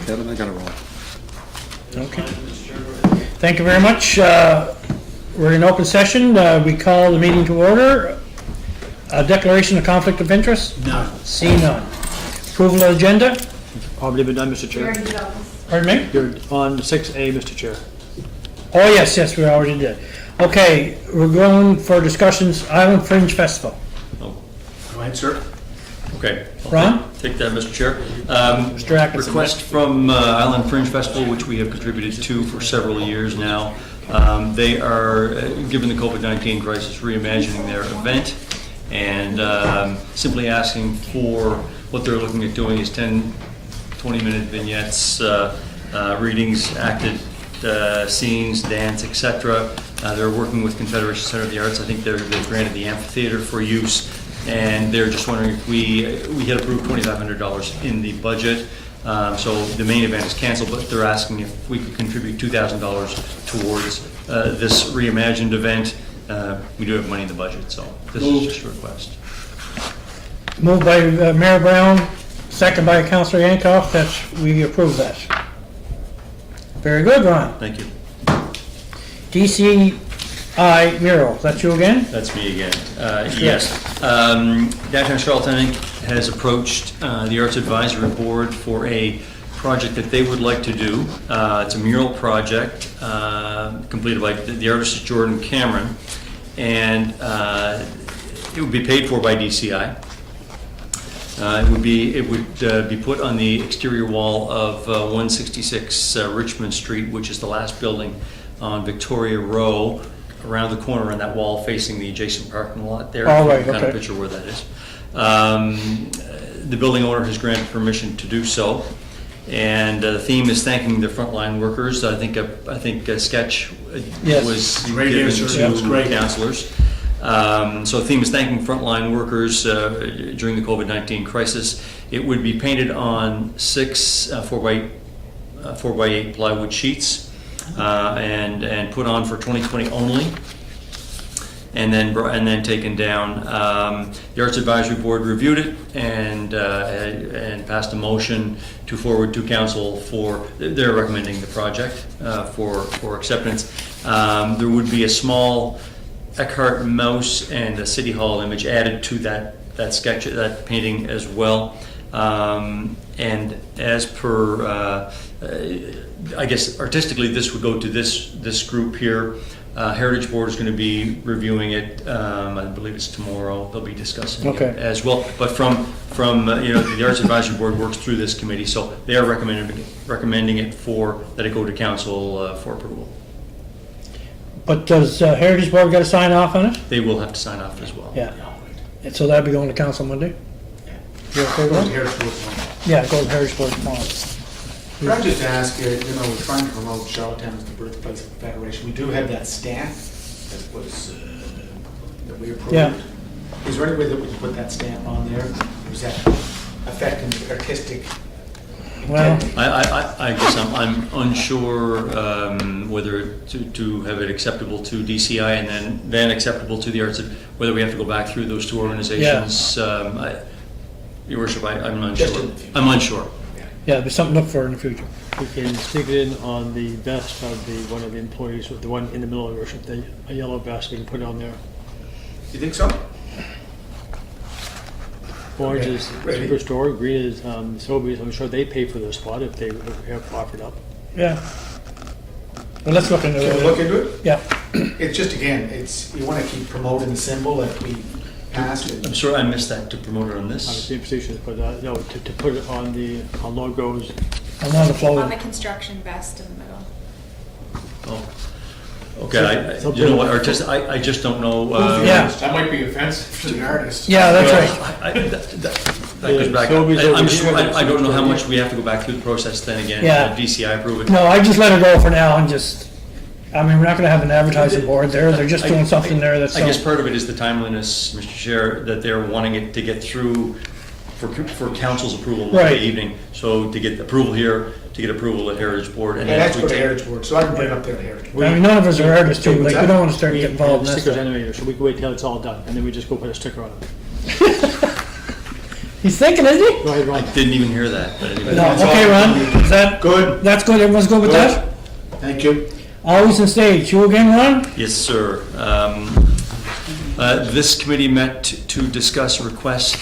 Kevin, I got it wrong. Okay. Thank you very much. We're in open session. We call the meeting to order. A declaration of conflict of interest? None. See none. Approval of agenda? Already been done, Mr. We Chair. already did all this. Pardon me? You're on 6A, Mr. Chair. Oh, yes, we already did. Okay, we're going for discussions, Island Fringe Festival. Oh, Go ahead, sir. okay. I'll Ron? Take that, Mr. Chair. Mr. Atkinson. Request from Island Fringe Festival, which we have contributed to for several years now. They are, given the COVID-19 crisis, reimagining their event and simply asking for, what they're looking at doing is 10, 20-minute vignettes, readings, acted scenes, dance, etc. They're working with Confederation Center of the Arts. I think they've granted the amphitheater for use, and they're just wondering if we had approved $2,500 in the budget. So the main event is canceled, but they're asking if we could contribute $2,000 towards this reimagined event. We do have money in the budget, so this is just a request. Moved by Mayor Brown, second by Councilor Yankoff, that we approve that. Very good, Ron. Thank you. DCI mural, that's you again? That's me again. Yes. Downtown Charlotte has approached the Arts Advisory Board for a project that they would like to do. It's a mural project completed by the artist Jordan Cameron, and it would be paid for by DCI. It would be put on the exterior wall of 166 Richmond Street, which is the last building on Victoria Row, around the corner on that wall facing the adjacent parking lot there. Oh, right, Kind of okay. picture where that is. The building owner has granted permission to do so, and the theme is thanking the frontline workers. I think a sketch Yes. was Great given answer. That was to great. councillors. So the theme is thanking frontline workers during the COVID-19 crisis. It would be painted on 6 4x8 plywood sheets and put on for 2020 only, and then taken down. The Arts Advisory Board reviewed it and passed a motion to forward to council for, they're recommending the project for acceptance. There would be a small Eckhart mouse and a City Hall image added to that sketch, that painting as well. And as per, I guess artistically, this would go to this group here. Heritage Board is going to be reviewing it. I believe it's tomorrow. They'll be discussing Okay. it as well. But from the Arts Advisory Board works through this committee, so they are recommending it that it go to council for approval. But does Heritage Board got to sign off on it? They will have to sign off as well. Yeah. And so that'll be going to council Monday? You okay with that? Yeah, go to Heritage Board tomorrow. Could I just ask, we're trying to promote Charlottetown as the birthplace of the Federation. We do have that stamp that was, that we approved. Yeah. Is there any way that we can put that stamp on there? Or is that affecting the artistic Well, intent? I guess I'm unsure whether to have it acceptable to DCI and then acceptable to the arts, whether we have to go back through those two organizations. Your worship, I'm unsure. Just in the future. I'm unsure. yeah, there's something to look for in the future. We can stick it in on the vest of one of the employees, the one in the middle of the worship, a yellow vest, we can put it on there. You think so? Orange Okay. is Ready? Superstore, green is Sobeys. I'm sure they pay for their spot if they have offered up. Yeah. Well, let's look into Can we look into it? Yeah. It's just, again, you want to keep promoting the symbol that we passed. I'm sorry I missed that to promote it on On the this. same position, but no, to put it on logos. I'm on the On the floor. construction vest in the middle. Oh. Okay, you know what, I just don't know. Yeah. That might be offensive to the artist. Yeah, that's right. That goes back. Sobeys over I'm sure, here. I don't know how much we have to go back through the process then again. Yeah. DCI approve it. No, I just let it go for now and just, I mean, we're not gonna have an advertising board there. They're just doing something there that's. I guess part of it is the timeliness, Mr. Chair, that they're wanting it to get through for council's approval Right. Monday evening. So to get approval here, to get approval at Heritage Board. And Yeah, then that's we for the take- Heritage Board, so I can bring it up there at Heritage. I mean, none of us are artists too, like, we don't wanna start We getting involved in have that stickers stuff. anyway, so we can wait till it's all done, and then we just go put a sticker on it. He's thinking, isn't he? Go ahead, Ron. Didn't even hear that, but anyway. No, That's all. okay, Ron, is that, Good. that's good, everyone's good with Good. that? Thank you. Always on stage, you again, Ron? Yes, sir. This committee met to discuss a request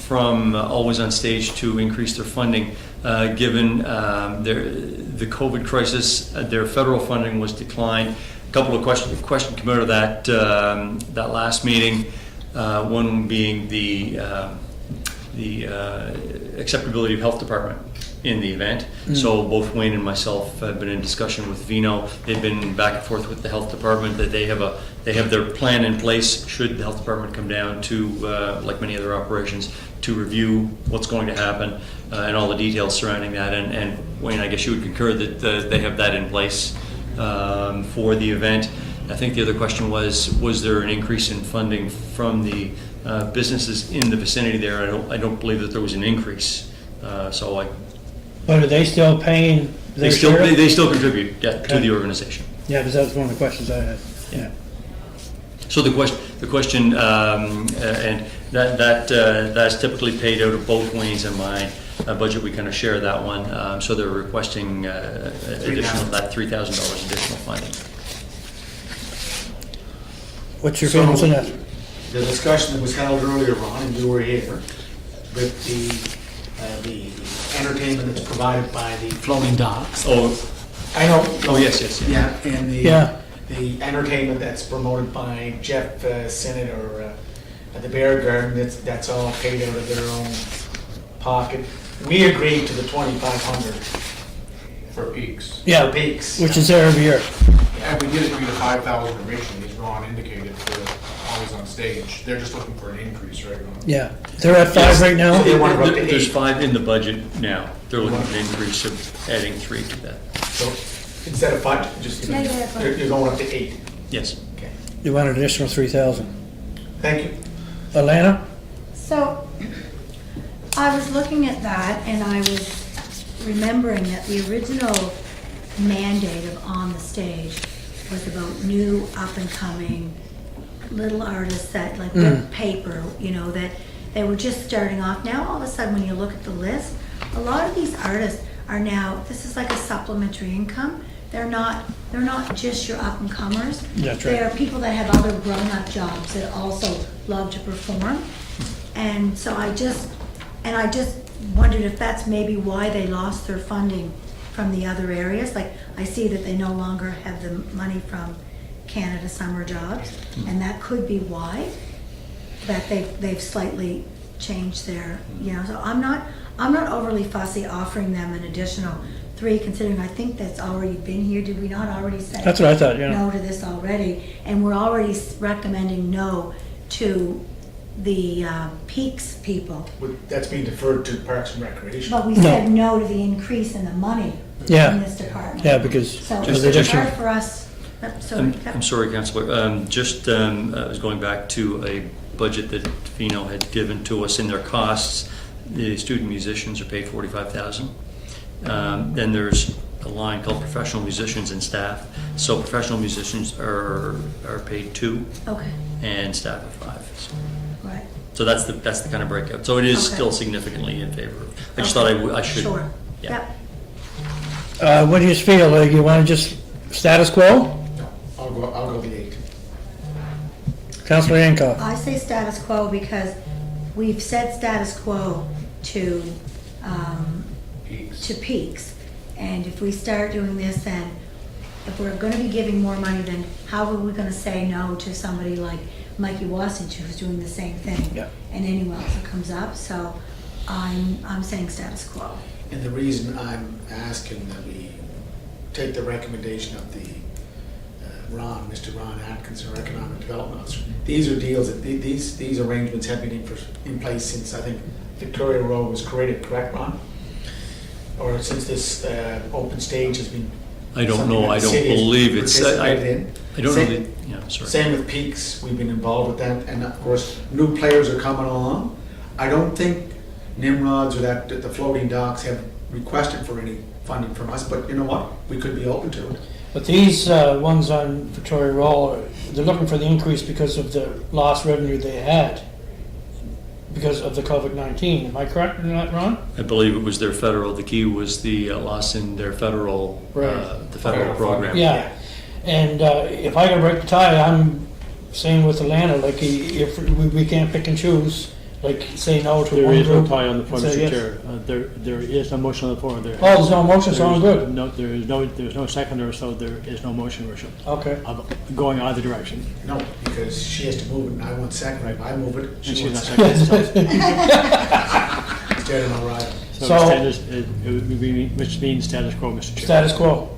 from Always on Stage to increase their funding. Given the COVID crisis, their federal funding was declined. A couple of questions came out of that last meeting. One being the acceptability of health department in the event. So both Wayne and myself have been in discussion with Vino. They've been back and forth with the health department that they have their plan in place should the health department come down to, like many other operations, to review what's going to happen and all the details surrounding that. And Wayne, I guess you would concur that they have that in place for the event. I think the other question was there an increase in funding from the businesses in the vicinity there? I don't believe that there was an increase. But are they still paying They their still, share? they still contribute, yeah, to Okay. the organization. Yeah, because that's one of the questions I had, yeah. So the question, and that's typically paid out of both Wayne's and my budget. We kind of share that one. So they're requesting additional, that $3,000 additional funding. What's your feelings on that? The discussion that was held earlier, Ron, and you were here, with the entertainment that's provided by the floating docks. Oh, I know. yes. Yeah, and Yeah. the entertainment that's promoted by Jeff Sinnott or at the Bear Garden, that's all paid out of their own pocket. We agreed to the 2,500 For peaks. Yeah, for peaks. which is there every year. And we did agree to 5,000 originally, as Ron indicated, for Always on Stage. They're just looking for an increase, right, Ron? Yeah, they're at 5 right now. So they want to go up to There's 8. 5 in the budget now. They're looking at an increase of adding 3 to that. So instead of 5, just, Yeah, yeah. you're going up to 8. Yes. Okay. You want an additional 3,000. Thank you. Alana? So, I was looking at that and I was remembering that the original mandate of On the Stage was about new, up-and-coming little artists that, like, with paper, you know, that they were just starting off. Now, all of a sudden, when you look at the list, a lot of these artists are now, this is like a supplementary income. They're not just your up-and-comers. That's right. They are people that have other grown-up jobs that also love to perform. And so I just wondered if that's maybe why they lost their funding from the other areas. Like, I see that they no longer have the money from Canada Summer Jobs, and that could be why, that they've slightly changed their, you know, so I'm not overly fussy offering them an additional 3, considering I think that's already been here. Did we not already say? That's what I thought, yeah. No to this already, and we're already recommending no to the Peaks people. That's being deferred to Parks and Recreation. But we No. said no to the increase in the money Yeah. in this department. Yeah, because So of it's the additional. hard for us, sorry. I'm sorry, Councillor. I was going back to a budget that Fino had given to us in their costs. The student musicians are paid $45,000. Then there's a line called professional musicians and staff. So professional musicians are paid 2 Okay, and staff are 5. right. So that's the kind of breakout. So it is Okay. still significantly in favor. I just Okay. thought I should. Sure, Yeah. yep. What do you feel? You want to just status quo? No, I'll go the 8. Councillor Hancock? I say status quo because we've said status quo to Peaks. Peaks. And if we start doing this, then if we're gonna be giving more money, then how are we gonna say no to somebody like Mikey Wasich, who's doing the same thing? Yeah. And anyone else that comes up, so I'm saying status quo. And the reason I'm asking that we take the recommendation of the Mr. Ron Atkinson, our Economic Development Officer. These are deals that, these arrangements have been in place since, I think, Victoria Road was created, correct, Ron? Or since this open stage has been. I don't something know. that I the don't city has believe it's. participated in. I don't know. Same- Yeah, sorry. Same with Peaks, we've been involved with that, and of course, new players are coming along. I don't think Nimrods or that, the floating docks have requested for any funding from us, but you know what? We could be open to it. But these ones on Victoria Roll, they're looking for the increase because of the lost revenue they had. because of the COVID-19. Am I correct in that, Ron? I believe it was their federal, the key was the loss in their federal, Right. the federal program. Yeah. And if I gotta break the tie, I'm saying with Atlanta, like, if we can't pick and choose, like, say no to There one is no group. tie on the floor, say Mr. yes. Chair. There is no motion on the floor. There. Oh, there's no motion, so I'm There is good. No, there's no seconder, so there is no motion, Your Worship, Okay. going either direction. No, because she has to move it and I want second. If I move it, And she she's wants not second. seconding, so, Instead of O'Reilly. so So- it would be, which means status quo, Mr. Chair. Status quo.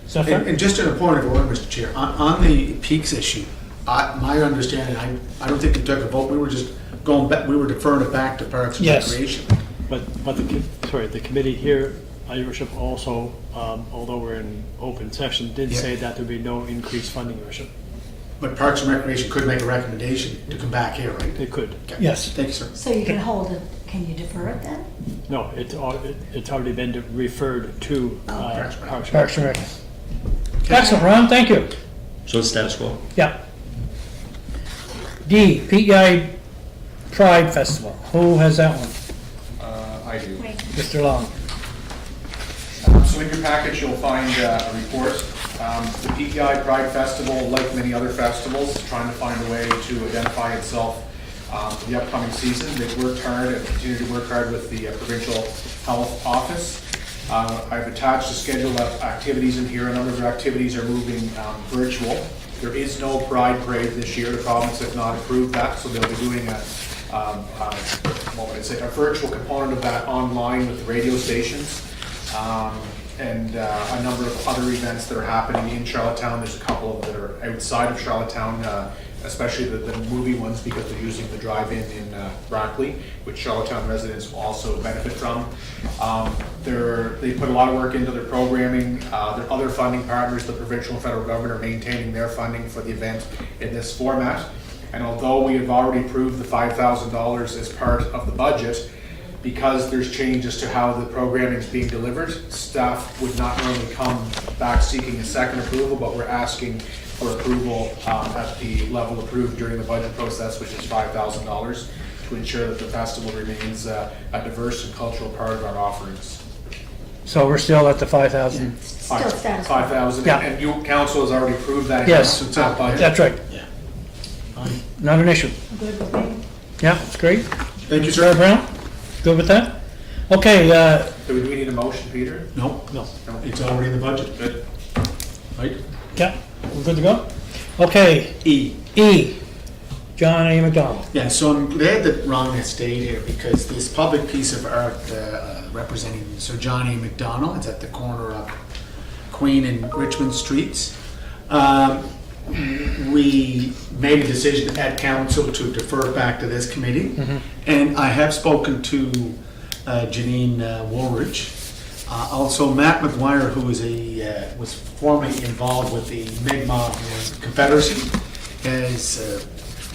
Is that fair? And just an point of order, Mr. Chair, on the peaks issue, my understanding, I don't think we took a vote, we were just going back, we were deferring it back to Parks and Yes. Recreation. But the committee here, Your Worship, also, although we're in open session, did Yeah. say that there'd be no increased funding, Your Worship. But Parks and Recreation could make a recommendation to come back here, right? They could. Okay. Yes. Thank you, sir. So you can hold it, can you defer it then? No, it's already been referred to Parks and Rec. Parks and Parks and Rec. Excellent, Ron, thank you. So it's status quo. Yeah. D, PEI Pride Festival. Who has that one? I do. Wait. Mr. Long. So in your package, you'll find a report. The PEI Pride Festival, like many other festivals, is trying to find a way to identify itself for the upcoming season. They've worked hard and continue to work hard with the provincial health office. I've attached a schedule of activities in here. A number of their activities are moving virtual. There is no Pride Parade this year. The province has not approved that, so they'll be doing a virtual component of that online with the radio stations. And a number of other events that are happening in Charlottetown. There's a couple of that are outside of Charlottetown, especially the movie ones, because they're using the drive-in in Brackley, which Charlottetown residents will also benefit from. They put a lot of work into their programming. Their other funding partners, the provincial and federal government, are maintaining their funding for the event in this format. And although we have already approved the $5,000 as part of the budget, because there's changes to how the programming is being delivered, staff would not normally come back seeking a second approval, but we're asking for approval at the level approved during the budget process, which is $5,000, to ensure that the festival remains a diverse and cultural part of our offerings. So we're still at the 5,000? Still status quo. 5,000, Yeah. and you, council has already approved that. Yes. It's out budget. That's right. Yeah. Not an issue. Good with me? Yeah, it's great. Thank you, Sarah sir. Brown, good with that? Okay, Do we need a motion, Peter? No, No. it's already in the budget. Good. Right? yeah, we're good to go? Okay, E. E, John A. McDonald. Yeah, so I'm glad that Ron has stayed here because this public piece of art representing Sir John A. Macdonald, it's at the corner of Queen and Richmond Streets. We made a decision at council to defer it back to this committee. And I have spoken to Janine Woolridge. Also Matt McGuire, who is was formerly involved with the Mi'kmaq Confederacy, has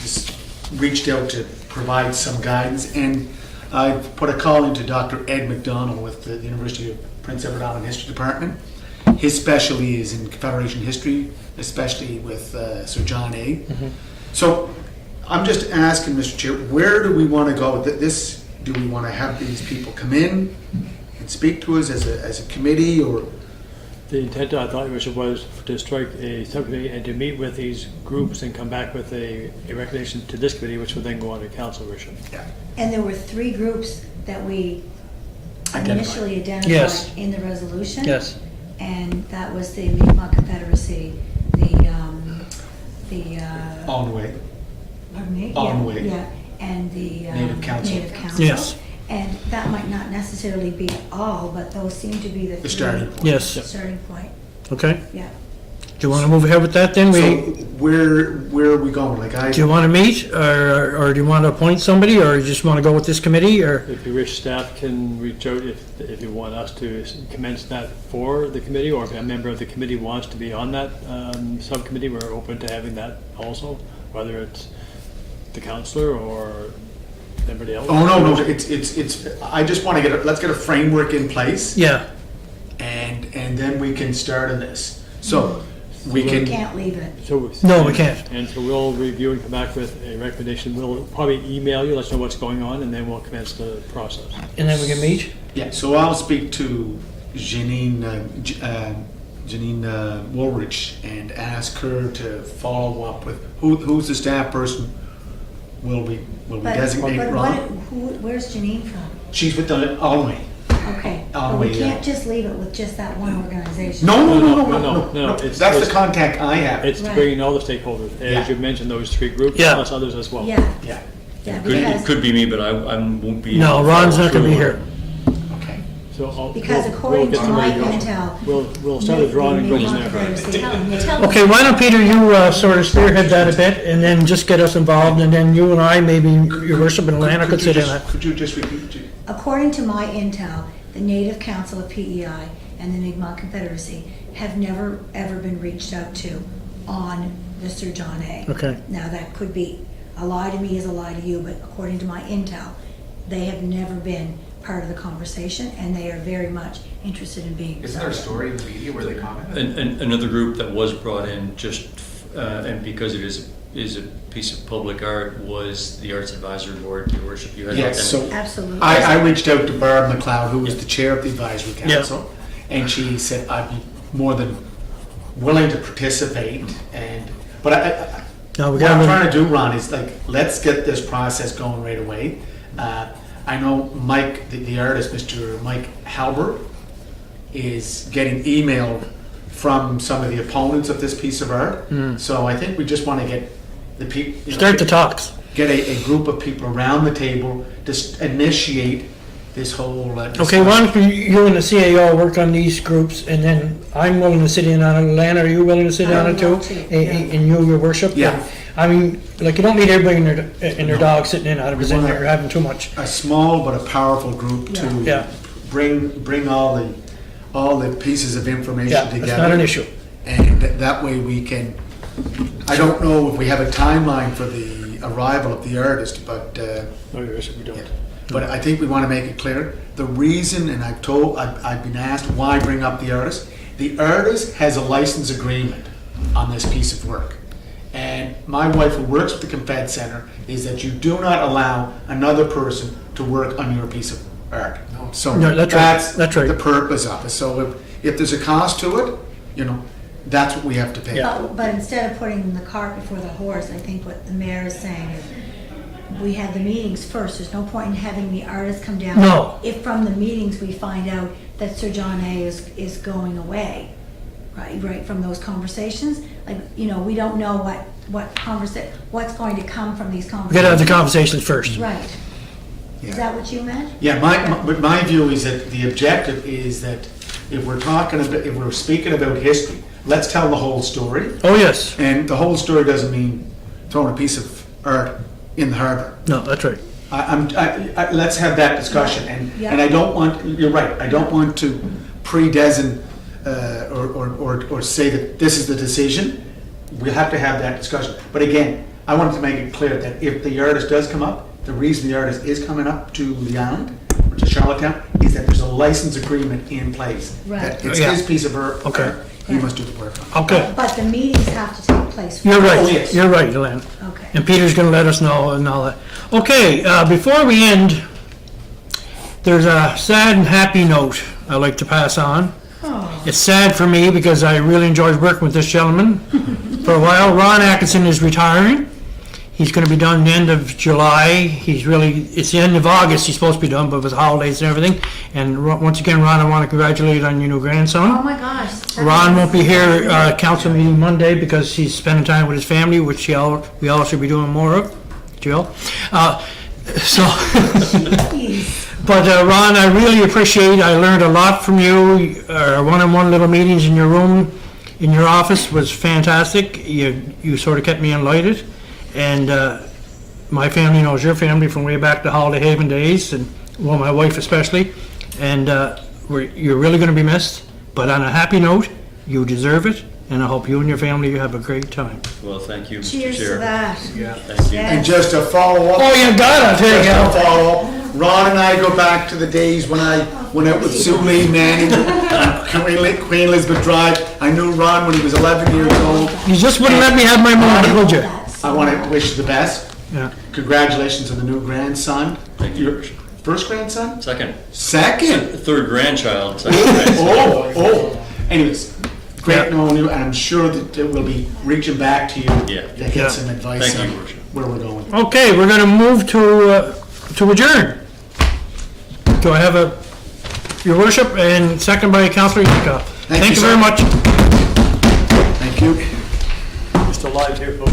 just reached out to provide some guidance. And I put a call into Dr. Ed McDonald with the University of Prince Edward Island History Department. His specialty is in Confederation history, especially with Sir John A. So I'm just asking, Mr. Chair, where do we want to go with this? Do we want to have these people come in and speak to us as a committee, or? The intent, I thought, Your Worship, was to strike a subcommittee and to meet with these groups and come back with a recommendation to this committee, which would then go on to council, Your Worship. Yeah. And there were 3 groups that we Identified. initially identified Yes. in the resolution. Yes. And that was the Mi'kmaq Confederacy, the On the way. pardon me? On Yeah, way. Yeah, and the Native Council. Native Council. Yes. And that might not necessarily be all, but those seem to be the The 3 starting point. Yes, starting point, okay. yeah. Do you want to move ahead with that then? So where are we going? Do you want to meet, or do you want to appoint somebody, or you just want to go with this committee, or? If you wish, staff can reach out if you want us to commence that for the committee, or if a member of the committee wants to be on that subcommittee, we're open to having that also, whether it's the councillor or anybody else. Oh, no, it's, I just want to let's get a framework in place, Yeah, and then we can start on this. So, we You can, can't leave it. So. No, we can't. And so we'll review and come back with a recommendation. We'll probably email you, let us know what's going on, and then we'll commence the process. And then we can meet? yeah, so I'll speak to Janine, Janine Woolrich and ask her to follow up with, who's the staff person? Will we designate But Ron? where's Janine from? She's with the Alway. Okay, Oh, but we yeah. can't just leave it with just that one organization. No, it's- That's the contact I have. It's to Right. bring in all the stakeholders, Yeah. as you mentioned, those 3 groups, Yeah. plus others as well. Yeah, Yeah, yeah, It because, could be me, but I won't be. No, Ron's not gonna be here. okay. So because we'll according get to some my radio. intel. We'll start with Ron and go from there. Tell Okay, why don't, Peter, you sort of spearhead that a bit, and then just get us involved, and then you and I, maybe your worship and Lana could sit in it. Could you just repeat? According to my intel, the Native Council of PEI and the Mi'kmaq Confederacy have never, ever been reached out to on the Sir John A. Okay. Now, that could be, a lie to me is a lie to you, but according to my intel, they have never been part of the conversation, and they are very much interested in being. Isn't there a story in the media where they commented? Another group that was brought in just, and because it is a piece of public art, was the Arts Advisory Board, Your Worship. You had Yes, so Absolutely. I reached out to Barb McLeod, who was the chair of the advisory council, and she said I'd be more than willing to participate. But No, we what I'm gotta, trying to do, Ron, is like, let's get this process going right away. I know Mike, the artist, Mr. Mike Halbert, is getting emailed from some of the opponents of this piece of art. So I think we just want to get the people. start the talks. Get a group of people around the table to initiate this whole. Okay, why don't you and the CAO work on these groups, and then I'm willing to sit in on it. Lana, are you willing to sit I on it would too? love to, yeah. And you, your worship? Yeah. I mean, like, you don't need everybody and their No. dog sitting in on it, because then you're having too much. A small but a powerful group to Yeah. bring all the pieces of information Yeah, together. it's not an issue. And that way we can, I don't know if we have a timeline for the arrival of the artist, but No, Your Worship, we don't. but I think we want to make it clear, the reason, and I've been asked why bring up the artist. The artist has a license agreement on this piece of work. And my wife, who works with the Confed Center, is that you do not allow another person to work on your piece of art. So No, that's right. That's right. the purpose of it. So if there's a cost to it, that's what we have to pay. But instead of putting the cart before the horse, I think what the mayor is saying is, we have the meetings first, there's no point in having the artist come down. No. If from the meetings we find out that Sir John A. is going away, right, from those conversations, like, we don't know what's going to come from these We conversations. gotta have the conversations first. Right, Yeah. is that what you meant? Yeah, but my view is that the objective is that if we're speaking about history, let's tell the whole story. Oh, yes. And the whole story doesn't mean throwing a piece of art in the harbor. No, that's right. Let's have that discussion, and Yeah. I don't want, you're right, I don't want to pre-design or say that this is the decision. We have to have that discussion. But again, I wanted to make it clear that if the artist does come up, the reason the artist is coming up to the island, or to Charlottetown, is that there's a license agreement in place. Right. That it's Yeah. his piece of art. Okay. He must do the work on it. Okay. But the meetings have to take place. You're Oh, right. yes. You're right, Elaine. Okay. And Peter's gonna let us know and all that. Okay, before we end, there's a sad and happy note I'd like to pass on. Oh. It's sad for me because I really enjoyed working with this gentleman for a while. Ron Atkinson is retiring. He's gonna be done the end of July. It's the end of August he's supposed to be done, but with holidays and everything. And once again, Ron, I wanna congratulate you on your new grandson. Oh, my gosh. Ron won't be here, council meeting Monday because he's spending time with his family, which we all should be doing more of, Jill. Jeez. But Ron, I really appreciate, I learned a lot from you. Our one-on-one little meetings in your room, in your office was fantastic. You sort of kept me enlightened. And my family knows your family from way back to Holiday Haven days, and well, my wife especially. And you're really going to be missed. But on a happy note, you deserve it. and I hope you and your family you have a great time. Well, thank you, Mr. Cheers to Chair. that. Thank you. Yeah. And just to follow up. Oh, you gotta take Just out. to follow up, Ron and I go back to the days when I went out with Sue Lee Manning on Queen Elizababeth Drive. I knew Ron when he was 11 years old. You just wouldn't let me have my moment, would you? I want to wish you the best. Yeah. Congratulations on the new grandson. Thank you. Your first grandson? Second. Second? Third grandchild, second grandson. Oh. Anyways, great Yeah. knowing you, and I'm sure that we'll be reaching back to you Yeah. to Yeah. get some advice Thank on you, Your Worship. where we're going. Okay, we're gonna move to adjourn. Do I have your worship, and second by Councillor Yankoff. Thank Thank you, you very sir. much. Thank you. Just alive here, folks.